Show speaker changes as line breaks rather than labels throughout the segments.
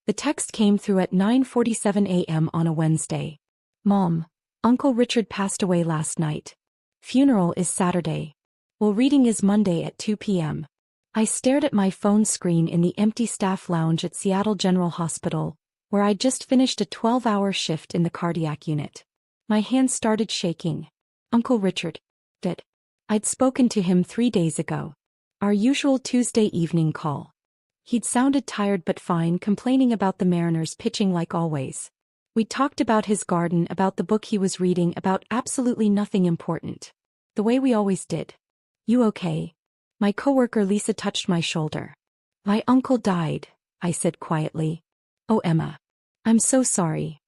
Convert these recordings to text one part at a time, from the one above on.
The text came through at 9:47 a.m. on a Wednesday. Mom, Uncle Richard passed away last night. Funeral is Saturday. Will reading is Monday at 2 p.m. I stared at my phone screen in the empty staff lounge at Seattle General Hospital, where I'd just finished a 12-hour shift in the cardiac unit. My hands started shaking. Uncle Richard. Dead. I'd spoken to him 3 days ago. Our usual Tuesday evening call. He'd sounded tired but fine, complaining about the Mariners pitching like always. We talked about his garden, about the book he was reading, about absolutely nothing important. The way we always did. You okay? My coworker Lisa touched my shoulder. My uncle died, I said quietly. Oh, Emma. I'm so sorry.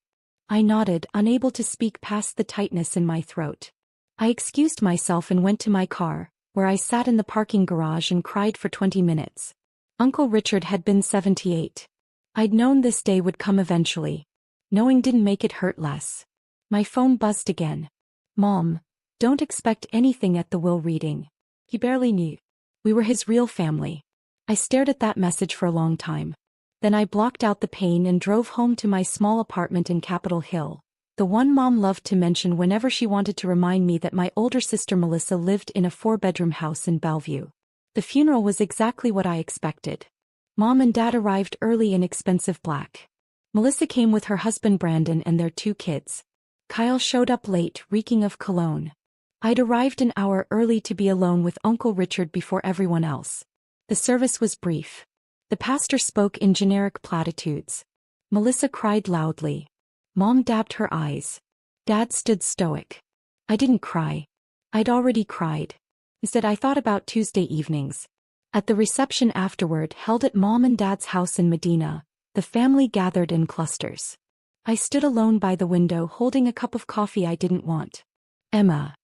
I nodded, unable to speak past the tightness in my throat. I excused myself and went to my car, where I sat in the parking garage and cried for 20 minutes. Uncle Richard had been 78. I'd known this day would come eventually. Knowing didn't make it hurt less. My phone buzzed again. Mom, don't expect anything at the will reading. He barely knew. We were his real family. I stared at that message for a long time. Then I blocked out the pain and drove home to my small apartment in Capitol Hill, the one Mom loved to mention whenever she wanted to remind me that my older sister Melissa lived in a 4-bedroom house in Bellevue. The funeral was exactly what I expected. Mom and Dad arrived early in expensive black. Melissa came with her husband Brandon and their 2 kids. Kyle showed up late, reeking of cologne. I'd arrived an hour early to be alone with Uncle Richard before everyone else. The service was brief. The pastor spoke in generic platitudes. Melissa cried loudly. Mom dabbed her eyes. Dad stood stoic. I didn't cry. I'd already cried. Instead, I thought about Tuesday evenings. At the reception afterward, held at Mom and Dad's house in Medina, the family gathered in clusters. I stood alone by the window holding a cup of coffee I didn't want. Emma.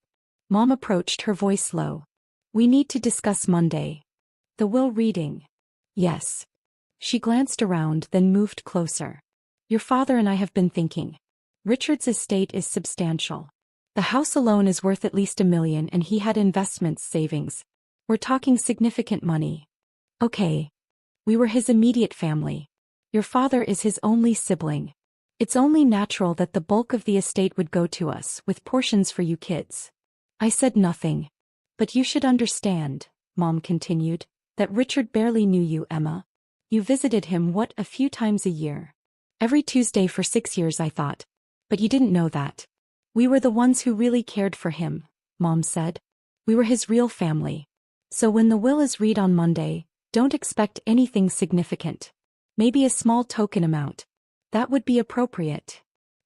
Mom approached, her voice low. We need to discuss Monday. The will reading. Yes. She glanced around, then moved closer. Your father and I have been thinking. Richard's estate is substantial. The house alone is worth at least $1 million, and he had investments, savings. We're talking significant money. Okay. We were his immediate family. Your father is his only sibling. It's only natural that the bulk of the estate would go to us, with portions for you kids. I said nothing. But you should understand, Mom continued, that Richard barely knew you, Emma. You visited him, a few times a year. Every Tuesday for 6 years, I thought. But you didn't know that. We were the ones who really cared for him, Mom said. We were his real family. So when the will is read on Monday, don't expect anything significant. Maybe a small token amount. That would be appropriate.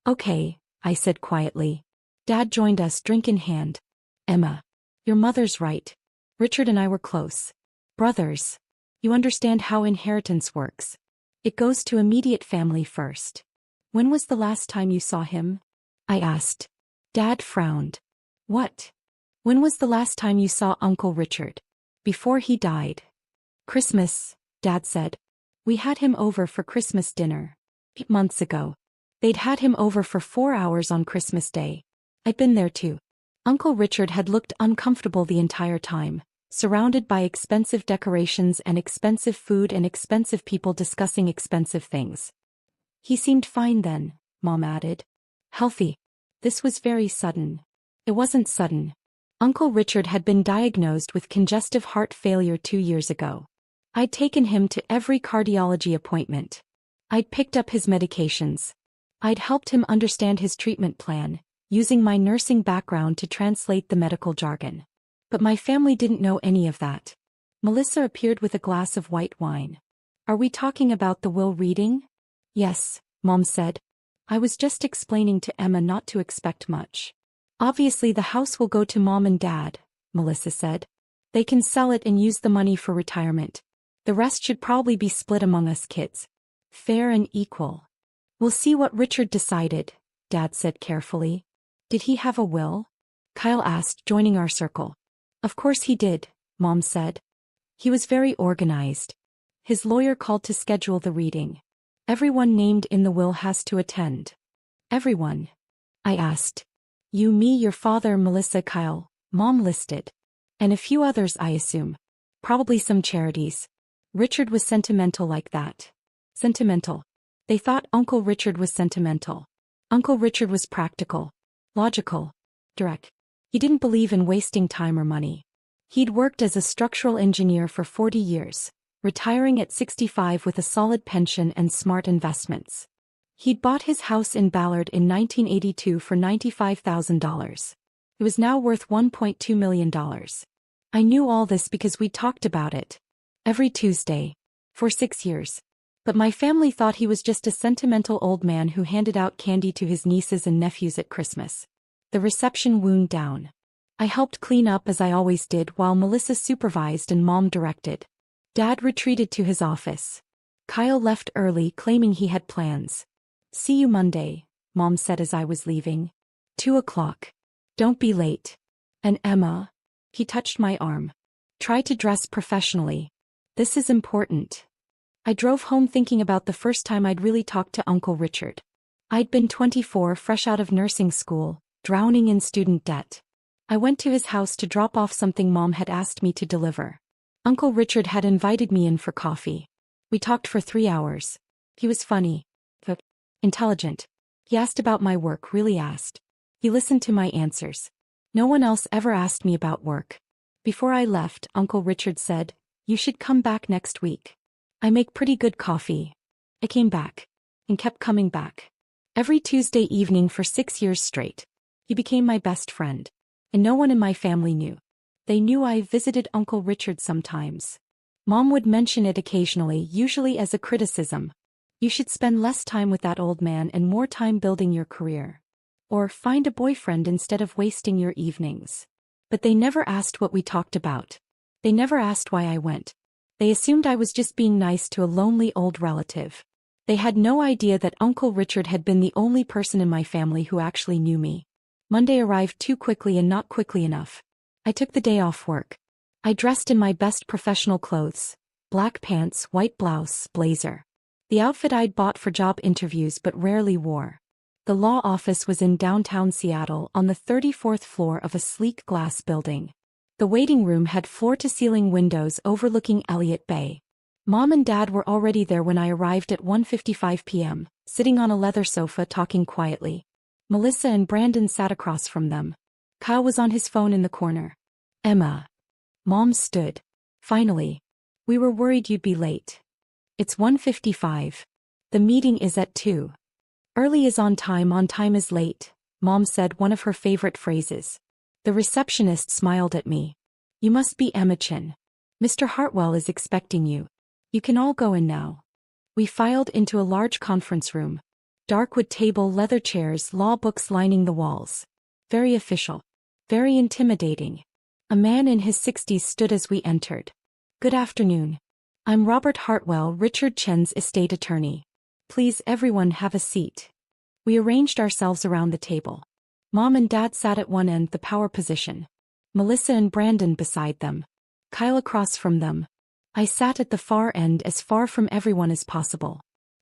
Okay, I said quietly. Dad joined us, drink in hand. Emma. Your mother's right. Richard and I were close. Brothers. You understand how inheritance works. It goes to immediate family first. When was the last time you saw him? I asked. Dad frowned. What? When was the last time you saw Uncle Richard? Before he died. Christmas, Dad said. We had him over for Christmas dinner. 8 months ago. They'd had him over for 4 hours on Christmas Day. I'd been there too. Uncle Richard had looked uncomfortable the entire time, surrounded by expensive decorations and expensive food and expensive people discussing expensive things. He seemed fine then, Mom added. Healthy. This was very sudden. It wasn't sudden. Uncle Richard had been diagnosed with congestive heart failure 2 years ago. I'd taken him to every cardiology appointment. I'd picked up his medications. I'd helped him understand his treatment plan, using my nursing background to translate the medical jargon. But my family didn't know any of that. Melissa appeared with a glass of white wine. Are we talking about the will reading? Yes, Mom said. I was just explaining to Emma not to expect much. Obviously the house will go to Mom and Dad, Melissa said. They can sell it and use the money for retirement. The rest should probably be split among us kids. Fair and equal. We'll see what Richard decided, Dad said carefully. Did he have a will? Kyle asked, joining our circle. Of course he did, Mom said. He was very organized. His lawyer called to schedule the reading. Everyone named in the will has to attend. Everyone? I asked. You, me, your father, Melissa, Kyle, Mom listed. And a few others, I assume. Probably some charities. Richard was sentimental like that. Sentimental. They thought Uncle Richard was sentimental. Uncle Richard was practical, logical, direct. He didn't believe in wasting time or money. He'd worked as a structural engineer for 40 years, retiring at 65 with a solid pension and smart investments. He'd bought his house in Ballard in 1982 for $95,000. It was now worth $1.2 million. I knew all this because we talked about it every Tuesday for 6 years. But my family thought he was just a sentimental old man who handed out candy to his nieces and nephews at Christmas. The reception wound down. I helped clean up as I always did while Melissa supervised and Mom directed. Dad retreated to his office. Kyle left early, claiming he had plans. "See you Monday," Mom said as I was leaving. 2:00. "Don't be late." "And Emma?" He touched my arm. "Try to dress professionally. This is important." I drove home thinking about the first time I'd really talked to Uncle Richard. I'd been 24, fresh out of nursing school, drowning in student debt. I went to his house to drop off something Mom had asked me to deliver. Uncle Richard had invited me in for coffee. We talked for 3 hours. He was funny, but intelligent. He asked about my work, really asked. He listened to my answers. No one else ever asked me about work. Before I left, Uncle Richard said, "You should come back next week. I make pretty good coffee." I came back. And kept coming back. Every Tuesday evening for 6 years straight. He became my best friend. And no one in my family knew. They knew I visited Uncle Richard sometimes. Mom would mention it occasionally, usually as a criticism. "You should spend less time with that old man and more time building your career. Or find a boyfriend instead of wasting your evenings." But they never asked what we talked about. They never asked why I went. They assumed I was just being nice to a lonely old relative. They had no idea that Uncle Richard had been the only person in my family who actually knew me. Monday arrived too quickly and not quickly enough. I took the day off work. I dressed in my best professional clothes. Black pants, white blouse, blazer. The outfit I'd bought for job interviews but rarely wore. The law office was in downtown Seattle on the 34th floor of a sleek glass building. The waiting room had floor-to-ceiling windows overlooking Elliott Bay. Mom and Dad were already there when I arrived at 1:55 p.m., sitting on a leather sofa talking quietly. Melissa and Brandon sat across from them. Kyle was on his phone in the corner. "Emma." Mom stood. "Finally. We were worried you'd be late." "It's 1:55. The meeting is at 2. Early is on time is late," Mom said, one of her favorite phrases. The receptionist smiled at me. "You must be Emma Chin. Mr. Hartwell is expecting you. You can all go in now." We filed into a large conference room. Dark wood table, leather chairs, law books lining the walls. Very official. Very intimidating. A man in his 60s stood as we entered. "Good afternoon. I'm Robert Hartwell, Richard Chen's estate attorney. Please everyone have a seat." We arranged ourselves around the table. Mom and Dad sat at one end, the power position. Melissa and Brandon beside them. Kyle across from them. I sat at the far end, as far from everyone as possible.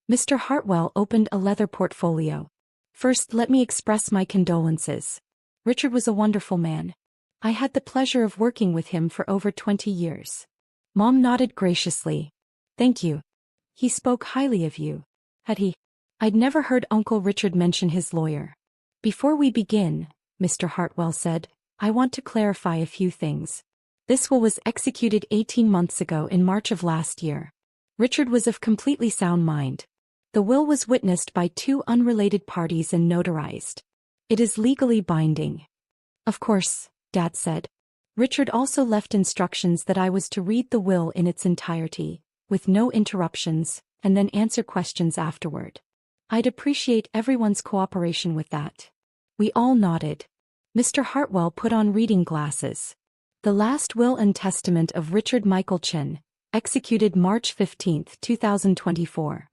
Mr. Hartwell opened a leather portfolio. "First, let me express my condolences. Richard was a wonderful man. I had the pleasure of working with him for over 20 years. Mom nodded graciously. "Thank you. He spoke highly of you." Had he? I'd never heard Uncle Richard mention his lawyer. "Before we begin," Mr. Hartwell said, "I want to clarify a few things. This will was executed 18 months ago in March of last year. Richard was of completely sound mind. The will was witnessed by 2 unrelated parties and notarized. It is legally binding." "Of course," Dad said. Richard also left instructions that I was to read the will in its entirety, with no interruptions, and then answer questions afterward. I'd appreciate everyone's cooperation with that. We all nodded. Mr. Hartwell put on reading glasses. "The last will and testament of Richard Michael Chin, executed March 15, 2024.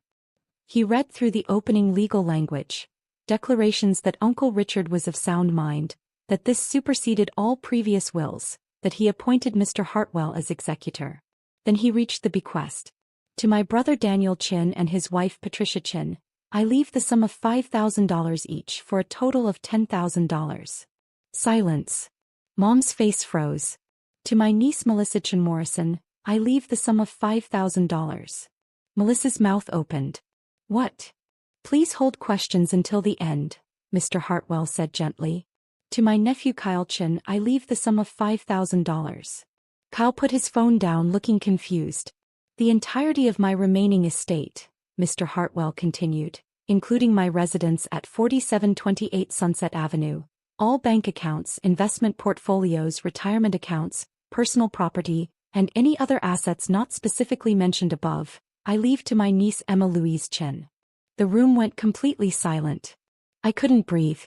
He read through the opening legal language, declarations that Uncle Richard was of sound mind, that this superseded all previous wills, that he appointed Mr. Hartwell as executor. Then he reached the bequest. To my brother Daniel Chin and his wife Patricia Chin, I leave the sum of $5,000 each for a total of $10,000. Silence. Mom's face froze. To my niece Melissa Chin Morrison, I leave the sum of $5,000. Melissa's mouth opened. What? Please hold questions until the end, Mr. Hartwell said gently. To my nephew Kyle Chin I leave the sum of $5,000. Kyle put his phone down looking confused. The entirety of my remaining estate, Mr. Hartwell continued, including my residence at 4728 Sunset Avenue, all bank accounts, investment portfolios, retirement accounts, personal property, and any other assets not specifically mentioned above, I leave to my niece Emma Louise Chin. The room went completely silent. I couldn't breathe.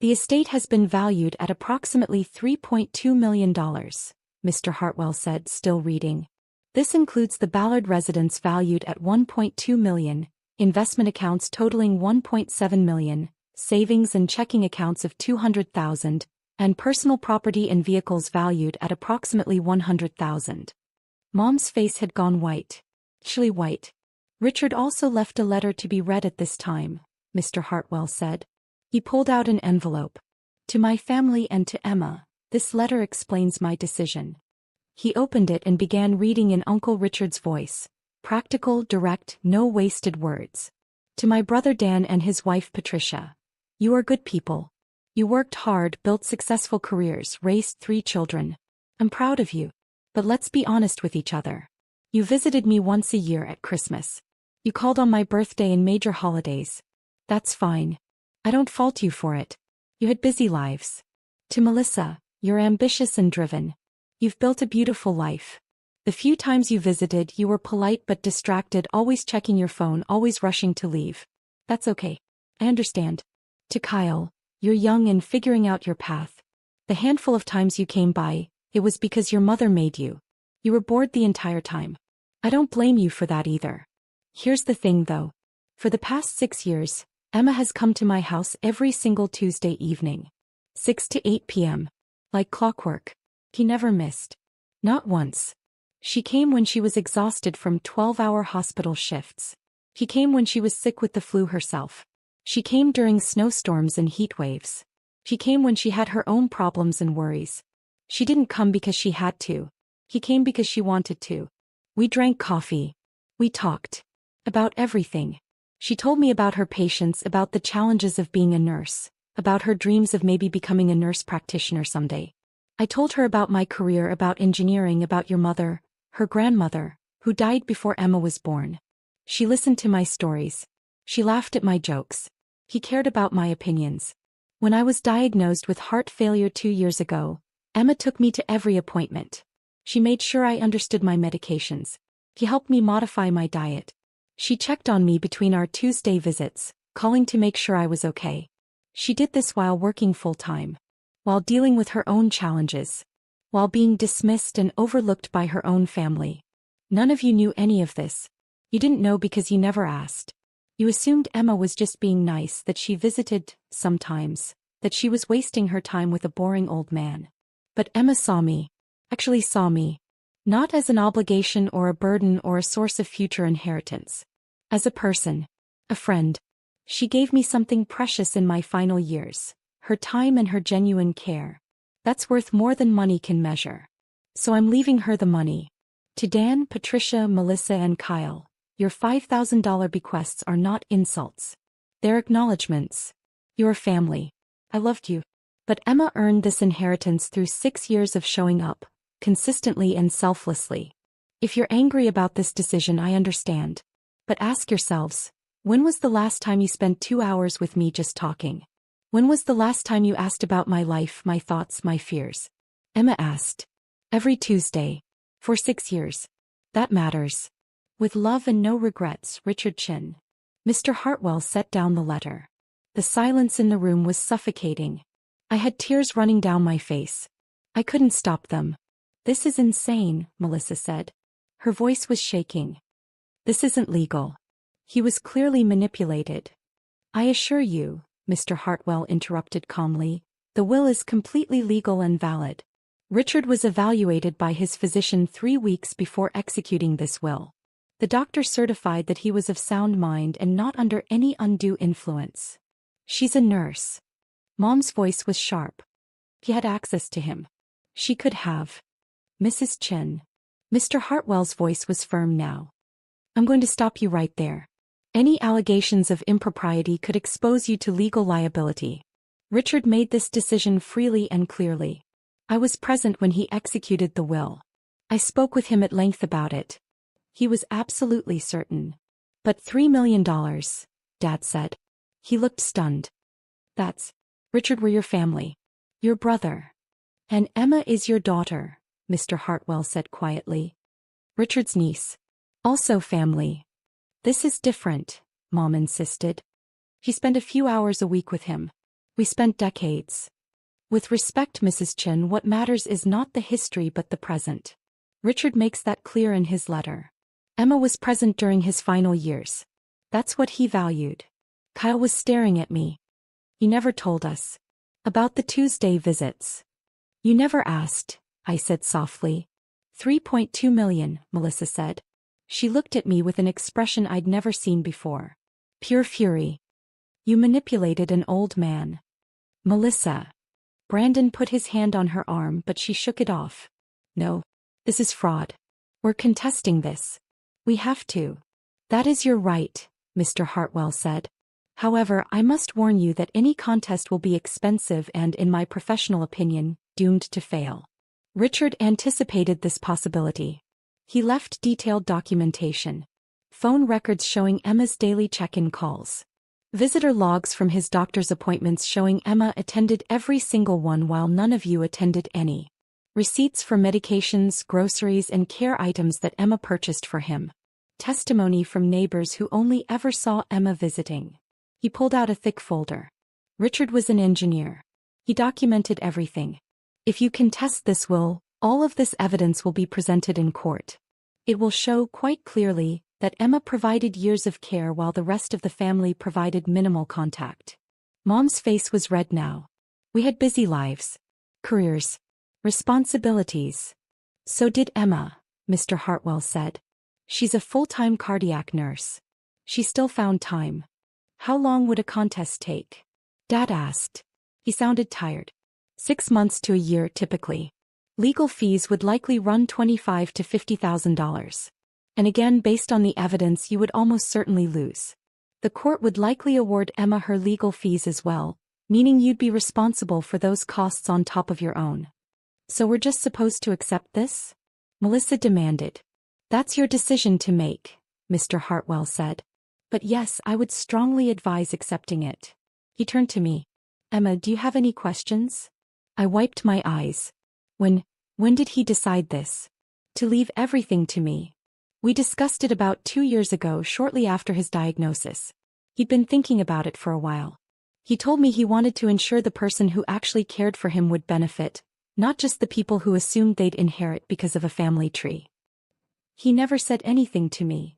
The estate has been valued at approximately $3.2 million, Mr. Hartwell said, still reading. This includes the Ballard residence valued at $1.2 million, investment accounts totaling $1.7 million, savings and checking accounts of $200,000, and personal property and vehicles valued at approximately $100,000. Mom's face had gone white. Chilly white. Richard also left a letter to be read at this time, Mr. Hartwell said. He pulled out an envelope. To my family and to Emma, this letter explains my decision. He opened it and began reading in Uncle Richard's voice. Practical, direct, no wasted words. To my brother Dan and his wife Patricia. You are good people. You worked hard, built successful careers, raised 3 children. I'm proud of you. But let's be honest with each other. You visited me once a year at Christmas. You called on my birthday and major holidays. That's fine. I don't fault you for it. You had busy lives. To Melissa, you're ambitious and driven. You've built a beautiful life. The few times you visited, you were polite but distracted, always checking your phone, always rushing to leave. That's okay. I understand. To Kyle, you're young and figuring out your path. The handful of times you came by, it was because your mother made you. You were bored the entire time. I don't blame you for that either. Here's the thing though. For the past 6 years, Emma has come to my house every single Tuesday evening. 6 to 8 p.m. Like clockwork. He never missed. Not once. She came when she was exhausted from 12-hour hospital shifts. He came when she was sick with the flu herself. She came during snowstorms and heat waves. She came when she had her own problems and worries. She didn't come because she had to. He came because she wanted to. We drank coffee. We talked. About everything. She told me about her patients, about the challenges of being a nurse, about her dreams of maybe becoming a nurse practitioner someday. I told her about my career, about engineering, about your mother, her grandmother, who died before Emma was born. She listened to my stories. She laughed at my jokes. He cared about my opinions. When I was diagnosed with heart failure 2 years ago, Emma took me to every appointment. She made sure I understood my medications. He helped me modify my diet. She checked on me between our Tuesday visits, calling to make sure I was okay. She did this while working full-time, while dealing with her own challenges, while being dismissed and overlooked by her own family. None of you knew any of this. You didn't know because you never asked. You assumed Emma was just being nice, that she visited, sometimes, that she was wasting her time with a boring old man. But Emma saw me. Actually saw me. Not as an obligation or a burden or a source of future inheritance. As a person. A friend. She gave me something precious in my final years. Her time and her genuine care. That's worth more than money can measure. So I'm leaving her the money. To Dan, Patricia, Melissa and Kyle, your $5,000 bequests are not insults. They're acknowledgments. You're family. I loved you. But Emma earned this inheritance through 6 years of showing up, consistently and selflessly. If you're angry about this decision, I understand. But ask yourselves, when was the last time you spent 2 hours with me just talking? When was the last time you asked about my life, my thoughts, my fears? Emma asked. Every Tuesday. For 6 years. That matters. With love and no regrets, Richard Chin. Mr. Hartwell set down the letter. The silence in the room was suffocating. I had tears running down my face. I couldn't stop them. This is insane, Melissa said. Her voice was shaking. This isn't legal. He was clearly manipulated. I assure you, Mr. Hartwell interrupted calmly, the will is completely legal and valid. Richard was evaluated by his physician 3 weeks before executing this will. The doctor certified that he was of sound mind and not under any undue influence. She's a nurse. Mom's voice was sharp. He had access to him. She could have. Mrs. Chin. Mr. Hartwell's voice was firm now. I'm going to stop you right there. Any allegations of impropriety could expose you to legal liability. Richard made this decision freely and clearly. I was present when he executed the will. I spoke with him at length about it. He was absolutely certain. But $3 million, Dad said. He looked stunned. That's... Richard, we're your family. Your brother. And Emma is your daughter, Mr. Hartwell said quietly. Richard's niece. Also family. This is different, Mom insisted. She spent a few hours a week with him. We spent decades. With respect, Mrs. Chen, what matters is not the history but the present. Richard makes that clear in his letter. Emma was present during his final years. That's what he valued. Kyle was staring at me. You never told us. About the Tuesday visits. You never asked, I said softly. 3.2 million, Melissa said. She looked at me with an expression I'd never seen before. Pure fury. You manipulated an old man. Melissa. Brandon put his hand on her arm, but she shook it off. No. This is fraud. We're contesting this. We have to. That is your right, Mr. Hartwell said. However, I must warn you that any contest will be expensive and, in my professional opinion, doomed to fail. Richard anticipated this possibility. He left detailed documentation. Phone records showing Emma's daily check-in calls. Visitor logs from his doctor's appointments showing Emma attended every single one while none of you attended any. Receipts for medications, groceries, and care items that Emma purchased for him. Testimony from neighbors who only ever saw Emma visiting. He pulled out a thick folder. Richard was an engineer. He documented everything. If you contest this will, all of this evidence will be presented in court. It will show quite clearly that Emma provided years of care while the rest of the family provided minimal contact. Mom's face was red now. We had busy lives. Careers. Responsibilities. So did Emma, Mr. Hartwell said. She's a full-time cardiac nurse. She still found time. How long would a contest take? Dad asked. He sounded tired. 6 months to a year typically. Legal fees would likely run $25,000 to $50,000. And again, based on the evidence, you would almost certainly lose. The court would likely award Emma her legal fees as well, meaning you'd be responsible for those costs on top of your own. So we're just supposed to accept this? Melissa demanded. That's your decision to make, Mr. Hartwell said. But yes, I would strongly advise accepting it. He turned to me. Emma, do you have any questions? I wiped my eyes. When did he decide this? To leave everything to me. We discussed it about 2 years ago, shortly after his diagnosis. He'd been thinking about it for a while. He told me he wanted to ensure the person who actually cared for him would benefit, not just the people who assumed they'd inherit because of a family tree. He never said anything to me.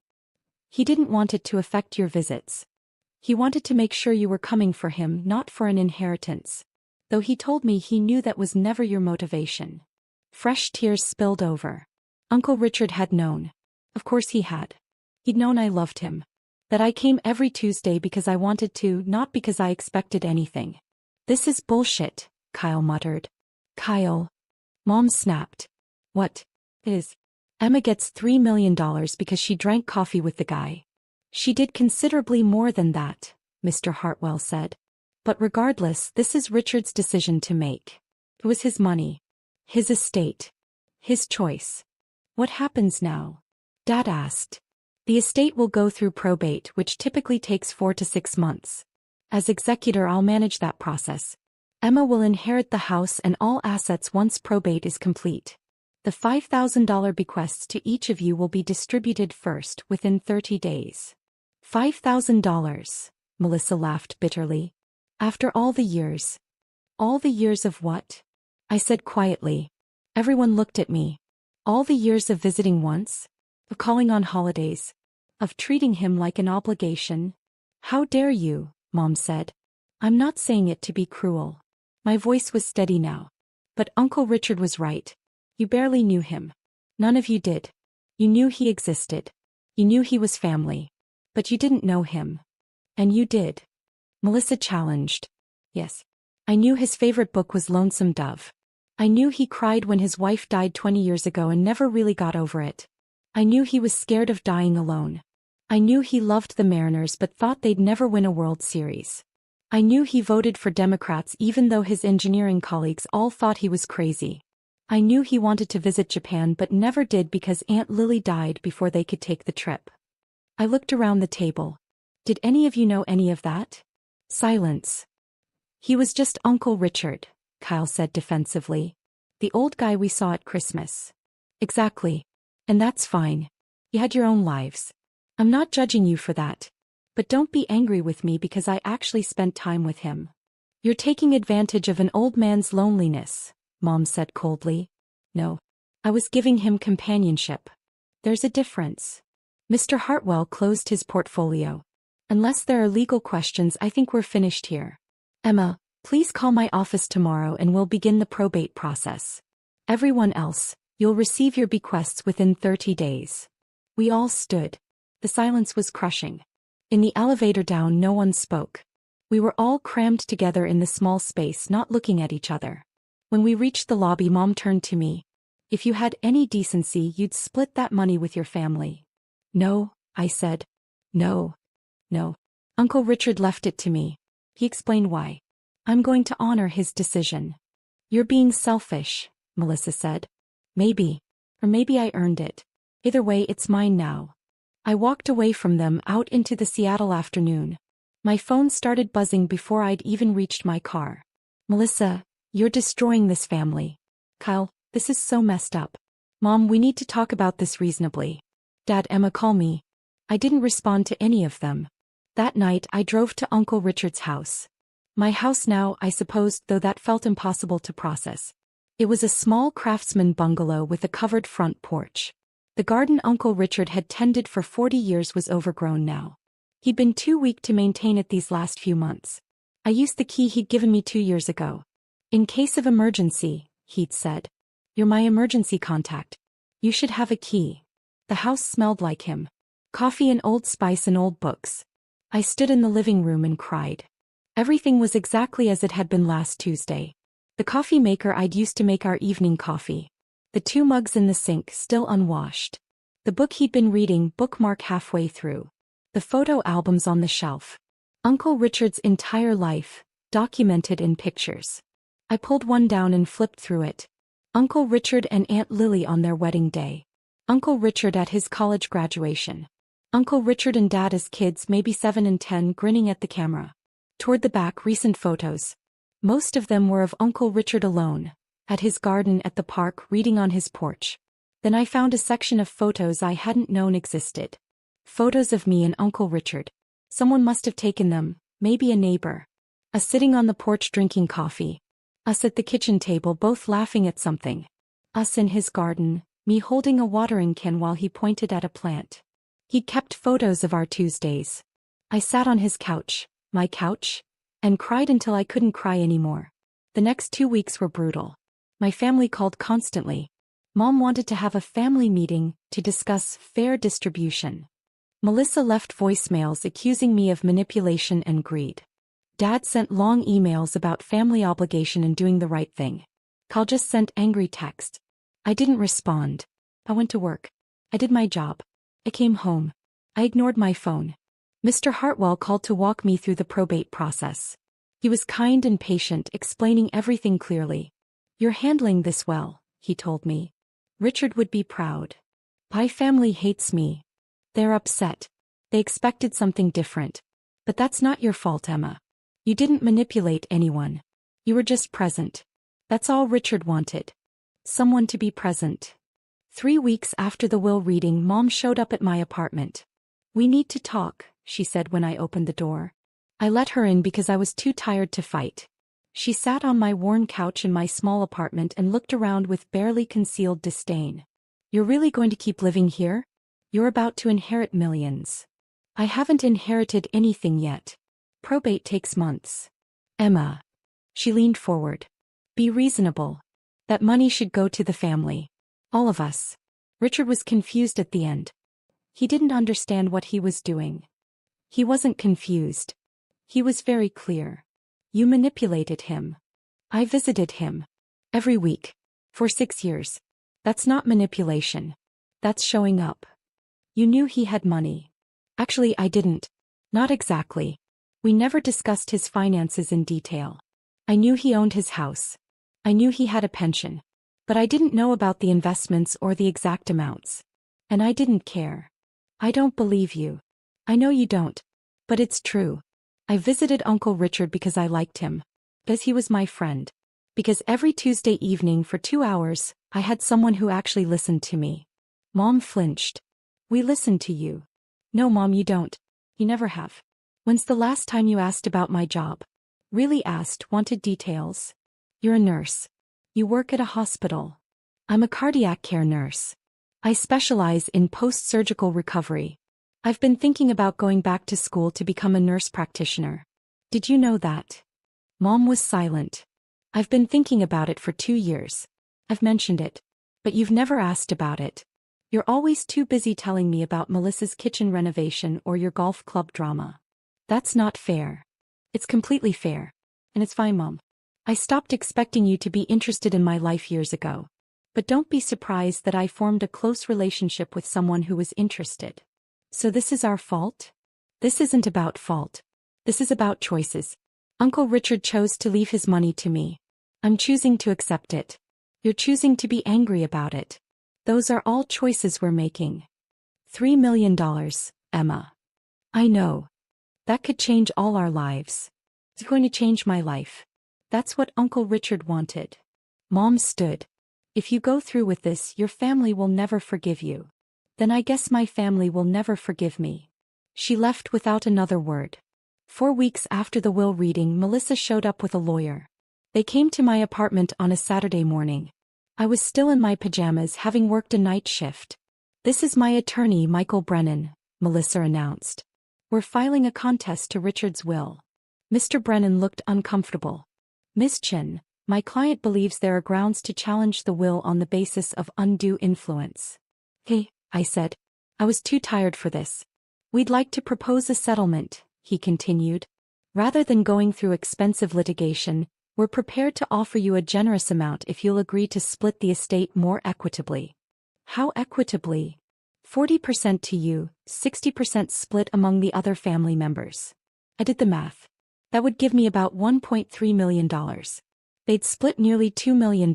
He didn't want it to affect your visits. He wanted to make sure you were coming for him, not for an inheritance. Though he told me he knew that was never your motivation. Fresh tears spilled over. Uncle Richard had known. Of course he had. He'd known I loved him. That I came every Tuesday because I wanted to, not because I expected anything. This is bullshit, Kyle muttered. Kyle. Mom snapped. What? It is. Emma gets $3 million because she drank coffee with the guy. She did considerably more than that, Mr. Hartwell said. But regardless, this is Richard's decision to make. It was his money. His estate. His choice. What happens now? Dad asked. The estate will go through probate, which typically takes 4 to 6 months. As executor, I'll manage that process. Emma will inherit the house and all assets once probate is complete. The $5,000 bequests to each of you will be distributed first, within 30 days. $5,000, Melissa laughed bitterly. After all the years. All the years of what? I said quietly. Everyone looked at me. All the years of visiting once? Of calling on holidays? Of treating him like an obligation? How dare you, Mom said. I'm not saying it to be cruel. My voice was steady now. But Uncle Richard was right. You barely knew him. None of you did. You knew he existed. You knew he was family. But you didn't know him. And you did. Melissa challenged. Yes. I knew his favorite book was Lonesome Dove. I knew he cried when his wife died 20 years ago and never really got over it. I knew he was scared of dying alone. I knew he loved the Mariners but thought they'd never win a World Series. I knew he voted for Democrats even though his engineering colleagues all thought he was crazy. I knew he wanted to visit Japan but never did because Aunt Lily died before they could take the trip. I looked around the table. Did any of you know any of that? Silence. He was just Uncle Richard, Kyle said defensively. The old guy we saw at Christmas. Exactly. And that's fine. You had your own lives. I'm not judging you for that. But don't be angry with me because I actually spent time with him. You're taking advantage of an old man's loneliness, Mom said coldly. No. I was giving him companionship. There's a difference. Mr. Hartwell closed his portfolio. Unless there are legal questions, I think we're finished here. Emma, please call my office tomorrow and we'll begin the probate process. Everyone else, you'll receive your bequests within 30 days. We all stood. The silence was crushing. In the elevator down, no one spoke. We were all crammed together in the small space, not looking at each other. When we reached the lobby, Mom turned to me. If you had any decency, you'd split that money with your family. No, I said. No. Uncle Richard left it to me. He explained why. I'm going to honor his decision. You're being selfish, Melissa said. Maybe. Or maybe I earned it. Either way, it's mine now. I walked away from them out into the Seattle afternoon. My phone started buzzing before I'd even reached my car. Melissa, you're destroying this family. Kyle, this is so messed up. Mom, we need to talk about this reasonably. Dad, Emma, call me. I didn't respond to any of them. That night I drove to Uncle Richard's house. My house now, I suppose, though that felt impossible to process. It was a small craftsman bungalow with a covered front porch. The garden Uncle Richard had tended for 40 years was overgrown now. He'd been too weak to maintain it these last few months. I used the key he'd given me 2 years ago. In case of emergency, he'd said. You're my emergency contact. You should have a key. The house smelled like him. Coffee and Old Spice and old books. I stood in the living room and cried. Everything was exactly as it had been last Tuesday. The coffee maker I'd used to make our evening coffee. The 2 mugs in the sink still unwashed. The book he'd been reading, bookmark halfway through. The photo albums on the shelf. Uncle Richard's entire life, documented in pictures. I pulled one down and flipped through it. Uncle Richard and Aunt Lily on their wedding day. Uncle Richard at his college graduation. Uncle Richard and Dad as kids, maybe 7 and 10, grinning at the camera. Toward the back, recent photos. Most of them were of Uncle Richard alone, at his garden at the park, reading on his porch. Then I found a section of photos I hadn't known existed. Photos of me and Uncle Richard. Someone must have taken them, maybe a neighbor. Us sitting on the porch drinking coffee. Us at the kitchen table both laughing at something. Us in his garden, me holding a watering can while he pointed at a plant. He'd kept photos of our Tuesdays. I sat on his couch, my couch, and cried until I couldn't cry anymore. The next 2 weeks were brutal. My family called constantly. Mom wanted to have a family meeting to discuss fair distribution. Melissa left voicemails accusing me of manipulation and greed. Dad sent long emails about family obligation and doing the right thing. Kyle just sent angry texts. I didn't respond. I went to work. I did my job. I came home. I ignored my phone. Mr. Hartwell called to walk me through the probate process. He was kind and patient, explaining everything clearly. You're handling this well, he told me. Richard would be proud. My family hates me. They're upset. They expected something different. But that's not your fault, Emma. You didn't manipulate anyone. You were just present. That's all Richard wanted. Someone to be present. 3 weeks after the will reading, Mom showed up at my apartment. We need to talk, she said when I opened the door. I let her in because I was too tired to fight. She sat on my worn couch in my small apartment and looked around with barely concealed disdain. You're really going to keep living here? You're about to inherit millions. I haven't inherited anything yet. Probate takes months. Emma. She leaned forward. Be reasonable. That money should go to the family. All of us. Richard was confused at the end. He didn't understand what he was doing. He wasn't confused. He was very clear. You manipulated him. I visited him. Every week. For 6 years. That's not manipulation. That's showing up. You knew he had money. Actually, I didn't. Not exactly. We never discussed his finances in detail. I knew he owned his house. I knew he had a pension. But I didn't know about the investments or the exact amounts. And I didn't care. I don't believe you. I know you don't. But it's true. I visited Uncle Richard because I liked him. Because he was my friend. Because every Tuesday evening for 2 hours, I had someone who actually listened to me. Mom flinched. We listen to you. No, Mom, you don't. You never have. When's the last time you asked about my job? Really asked, wanted details? You're a nurse. You work at a hospital. I'm a cardiac care nurse. I specialize in post-surgical recovery. I've been thinking about going back to school to become a nurse practitioner. Did you know that? Mom was silent. I've been thinking about it for 2 years. I've mentioned it. But you've never asked about it. You're always too busy telling me about Melissa's kitchen renovation or your golf club drama. That's not fair. It's completely fair. And it's fine, Mom. I stopped expecting you to be interested in my life years ago. But don't be surprised that I formed a close relationship with someone who was interested. So this is our fault? This isn't about fault. This is about choices. Uncle Richard chose to leave his money to me. I'm choosing to accept it. You're choosing to be angry about it. Those are all choices we're making. $3 million, Emma. I know. That could change all our lives. It's going to change my life. That's what Uncle Richard wanted. Mom stood. If you go through with this, your family will never forgive you. Then I guess my family will never forgive me. She left without another word. 4 weeks after the will reading, Melissa showed up with a lawyer. They came to my apartment on a Saturday morning. I was still in my pajamas, having worked a night shift. This is my attorney, Michael Brennan, Melissa announced. We're filing a contest to Richard's will. Mr. Brennan looked uncomfortable. Miss Chin, my client believes there are grounds to challenge the will on the basis of undue influence. Hey, I said. I was too tired for this. We'd like to propose a settlement, he continued. Rather than going through expensive litigation, we're prepared to offer you a generous amount if you'll agree to split the estate more equitably. How equitably? 40% to you, 60% split among the other family members. I did the math. That would give me about $1.3 million. They'd split nearly $2 million.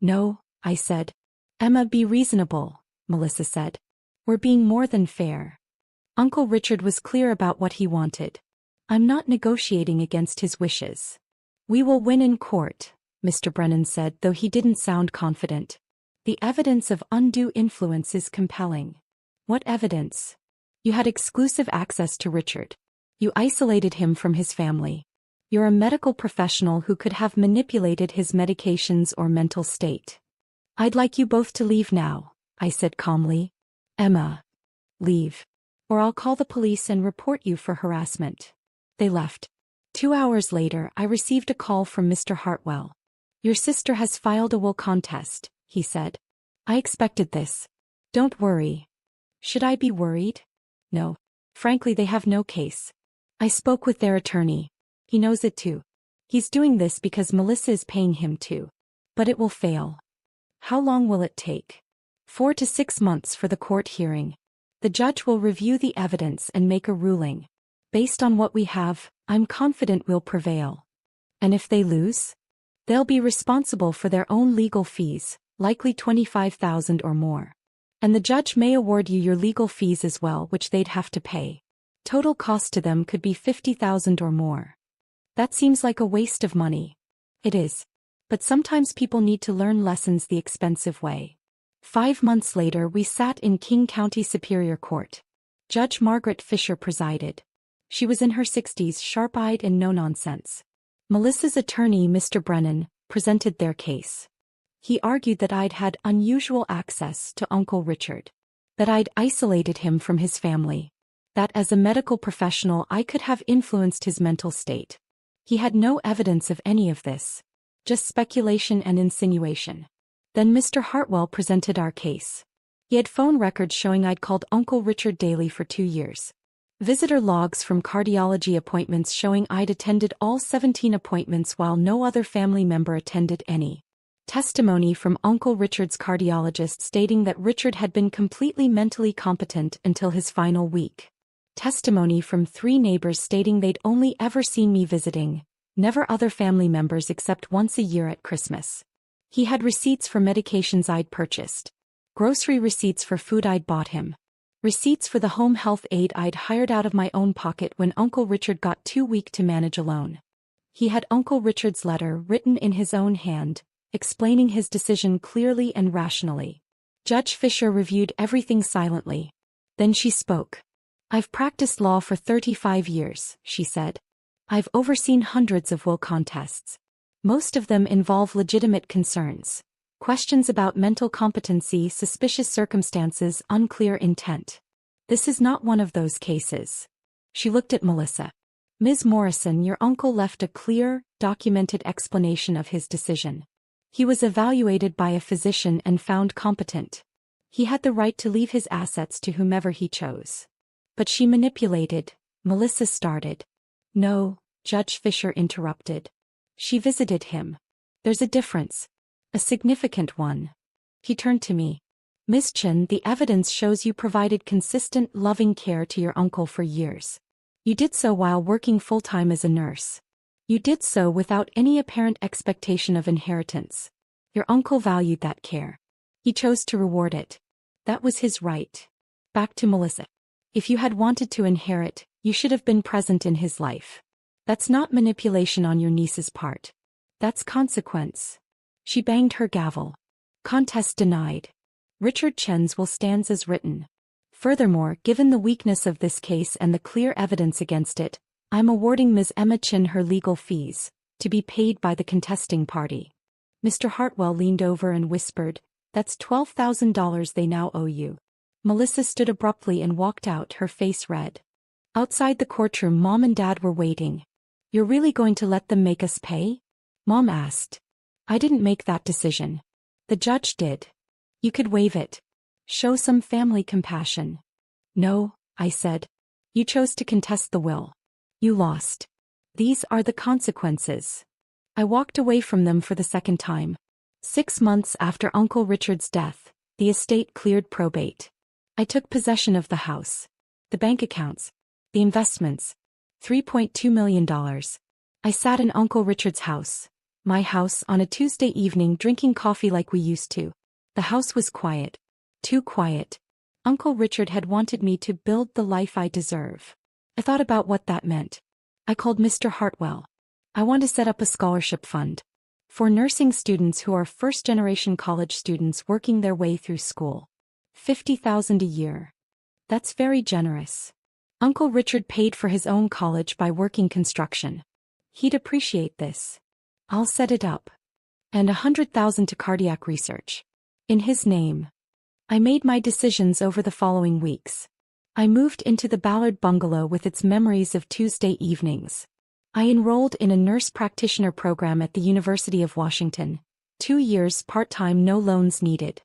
No, I said. Emma, be reasonable, Melissa said. We're being more than fair. Uncle Richard was clear about what he wanted. I'm not negotiating against his wishes. We will win in court, Mr. Brennan said, though he didn't sound confident. The evidence of undue influence is compelling. What evidence? You had exclusive access to Richard. You isolated him from his family. You're a medical professional who could have manipulated his medications or mental state. I'd like you both to leave now, I said calmly. Emma. Leave. Or I'll call the police and report you for harassment. They left. 2 hours later, I received a call from Mr. Hartwell. Your sister has filed a will contest, he said. I expected this. Don't worry. Should I be worried? No. Frankly, they have no case. I spoke with their attorney. He knows it too. He's doing this because Melissa is paying him to. But it will fail. How long will it take? 4 to 6 months for the court hearing. The judge will review the evidence and make a ruling. Based on what we have, I'm confident we'll prevail. And if they lose? They'll be responsible for their own legal fees, likely $25,000 or more. And the judge may award you your legal fees as well, which they'd have to pay. Total cost to them could be $50,000 or more. That seems like a waste of money. It is. But sometimes people need to learn lessons the expensive way. 5 months later, we sat in King County Superior Court. Judge Margaret Fisher presided. She was in her 60s, sharp-eyed and no-nonsense. Melissa's attorney, Mr. Brennan, presented their case. He argued that I'd had unusual access to Uncle Richard. That I'd isolated him from his family. That as a medical professional I could have influenced his mental state. He had no evidence of any of this. Just speculation and insinuation. Then Mr. Hartwell presented our case. He had phone records showing I'd called Uncle Richard daily for 2 years. Visitor logs from cardiology appointments showing I'd attended all 17 appointments while no other family member attended any. Testimony from Uncle Richard's cardiologist stating that Richard had been completely mentally competent until his final week. Testimony from 3 neighbors stating they'd only ever seen me visiting, never other family members except once a year at Christmas. He had receipts for medications I'd purchased, grocery receipts for food I'd bought him, receipts for the home health aide I'd hired out of my own pocket when Uncle Richard got too weak to manage alone. He had Uncle Richard's letter written in his own hand, explaining his decision clearly and rationally. Judge Fisher reviewed everything silently. Then she spoke. "I've practiced law for 35 years, she said. I've overseen hundreds of will contests. Most of them involve legitimate concerns. Questions about mental competency, suspicious circumstances, unclear intent. This is not one of those cases." She looked at Melissa. "Ms. Morrison, your uncle left a clear, documented explanation of his decision. He was evaluated by a physician and found competent. He had the right to leave his assets to whomever he chose." "But she manipulated," Melissa started. "No," Judge Fisher interrupted. "She visited him. There's a difference. A significant one." He turned to me. "Ms. Chen, the evidence shows you provided consistent, loving care to your uncle for years. You did so while working full-time as a nurse. You did so without any apparent expectation of inheritance. Your uncle valued that care. He chose to reward it. That was his right." Back to Melissa. "If you had wanted to inherit, you should have been present in his life. That's not manipulation on your niece's part. That's consequence." She banged her gavel. "Contest denied. Richard Chen's will stands as written. Furthermore, given the weakness of this case and the clear evidence against it, I'm awarding Ms. Emma Chen her legal fees, to be paid by the contesting party." Mr. Hartwell leaned over and whispered, "That's $12,000 they now owe you." Melissa stood abruptly and walked out, her face red. Outside the courtroom, Mom and Dad were waiting. "You're really going to let them make us pay?" Mom asked. "I didn't make that decision. The judge did. You could waive it. Show some family compassion." "No," I said. "You chose to contest the will. You lost. These are the consequences." I walked away from them for the second time. 6 months after Uncle Richard's death, the estate cleared probate. I took possession of the house, the bank accounts, the investments, $3.2 million. I sat in Uncle Richard's house, my house, on a Tuesday evening drinking coffee like we used to. The house was quiet. Too quiet. Uncle Richard had wanted me to build the life I deserve. I thought about what that meant. I called Mr. Hartwell. "I want to set up a scholarship fund for nursing students who are first-generation college students working their way through school. $50,000 a year. That's very generous. Uncle Richard paid for his own college by working construction. He'd appreciate this. I'll set it up. And $100,000 to cardiac research. In his name." I made my decisions over the following weeks. I moved into the Ballard bungalow with its memories of Tuesday evenings. I enrolled in a nurse practitioner program at the University of Washington. 2 years part-time, no loans needed.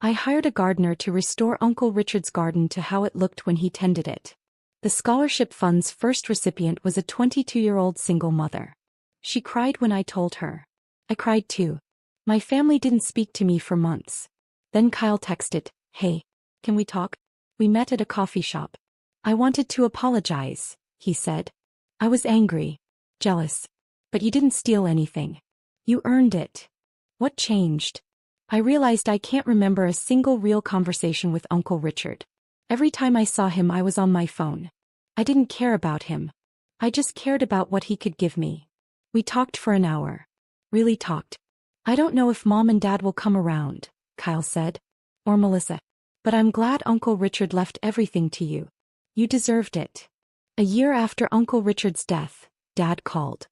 I hired a gardener to restore Uncle Richard's garden to how it looked when he tended it. The scholarship fund's first recipient was a 22-year-old single mother. She cried when I told her. I cried too. My family didn't speak to me for months. Then Kyle texted, "Hey, can we talk?" We met at a coffee shop. "I wanted to apologize," he said. "I was angry, jealous. But you didn't steal anything. You earned it." What changed? I realized I can't remember a single real conversation with Uncle Richard. Every time I saw him, I was on my phone. I didn't care about him. I just cared about what he could give me. We talked for an hour. Really talked. "I don't know if Mom and Dad will come around," Kyle said. "Or Melissa. But I'm glad Uncle Richard left everything to you. You deserved it." A year after Uncle Richard's death, Dad called.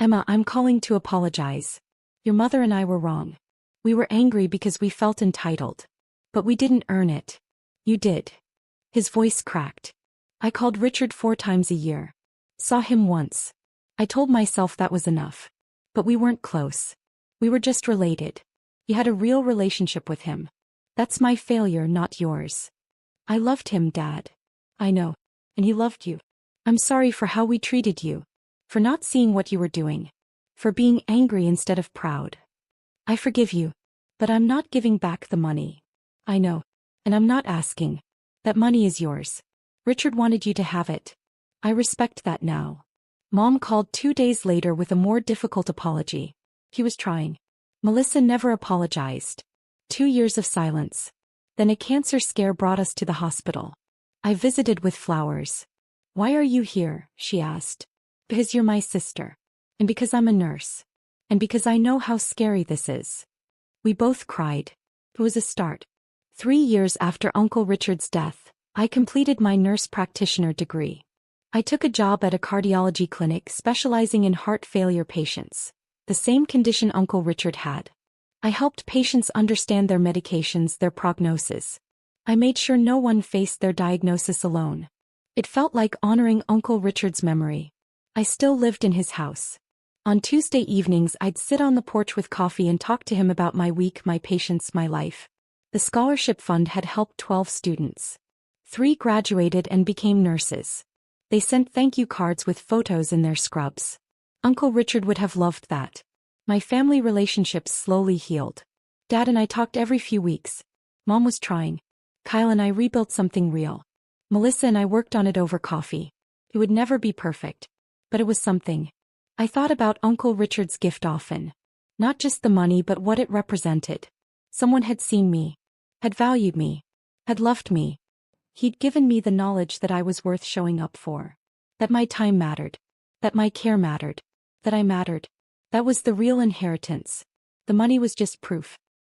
"Emma, I'm calling to apologize. Your mother and I were wrong. We were angry because we felt entitled. But we didn't earn it. You did." His voice cracked. "I called Richard 4 times a year. Saw him once. I told myself that was enough. But we weren't close. We were just related. You had a real relationship with him. That's my failure, not yours. I loved him, Dad. I know. And he loved you. I'm sorry for how we treated you. For not seeing what you were doing. For being angry instead of proud." I forgive you. But I'm not giving back the money. I know. And I'm not asking. That money is yours. Richard wanted you to have it. I respect that now. Mom called 2 days later with a more difficult apology. He was trying. Melissa never apologized. 2 years of silence. Then a cancer scare brought us to the hospital. I visited with flowers. Why are you here? She asked. Because you're my sister. And because I'm a nurse. And because I know how scary this is. We both cried. It was a start. 3 years after Uncle Richard's death, I completed my nurse practitioner degree. I took a job at a cardiology clinic specializing in heart failure patients, the same condition Uncle Richard had. I helped patients understand their medications, their prognosis. I made sure no one faced their diagnosis alone. It felt like honoring Uncle Richard's memory. I still lived in his house. On Tuesday evenings I'd sit on the porch with coffee and talk to him about my week, my patients, my life. The scholarship fund had helped 12 students. 3 graduated and became nurses. They sent thank you cards with photos in their scrubs. Uncle Richard would have loved that. My family relationships slowly healed. Dad and I talked every few weeks. Mom was trying. Kyle and I rebuilt something real. Melissa and I worked on it over coffee. It would never be perfect. But it was something. I thought about Uncle Richard's gift often. Not just the money but what it represented. Someone had seen me. Had valued me. Had loved me. He'd given me the knowledge that I was worth showing up for. That my time mattered. That my care mattered. That I mattered. That was the real inheritance. The money was just proof.